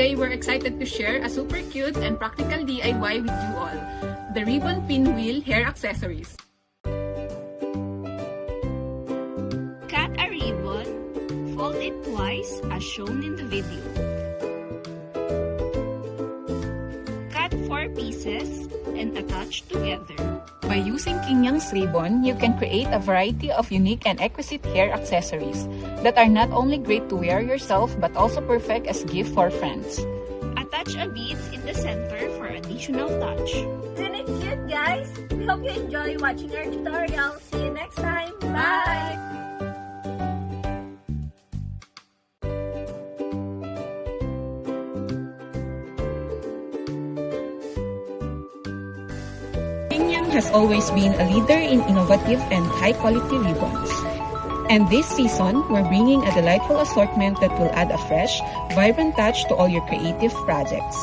today we're excited to share a super cute and practical DIY with you all, the ribbon pinwheel hair accessories. Cut a ribbon, fold it twice as shown in the video. Cut 4 pieces and attach together. By using King Yang's ribbon, you can create a variety of unique and exquisite hair accessories that are not only great to wear yourself but also perfect as gift for friends. Attach a beads in the center for additional touch. Isn't it cute, guys? We hope you enjoy watching our tutorial. See you next time. Bye! King Yang has always been a leader in innovative and high-quality ribbons. And this season, we're bringing a delightful assortment that will add a fresh, vibrant touch to all your creative projects.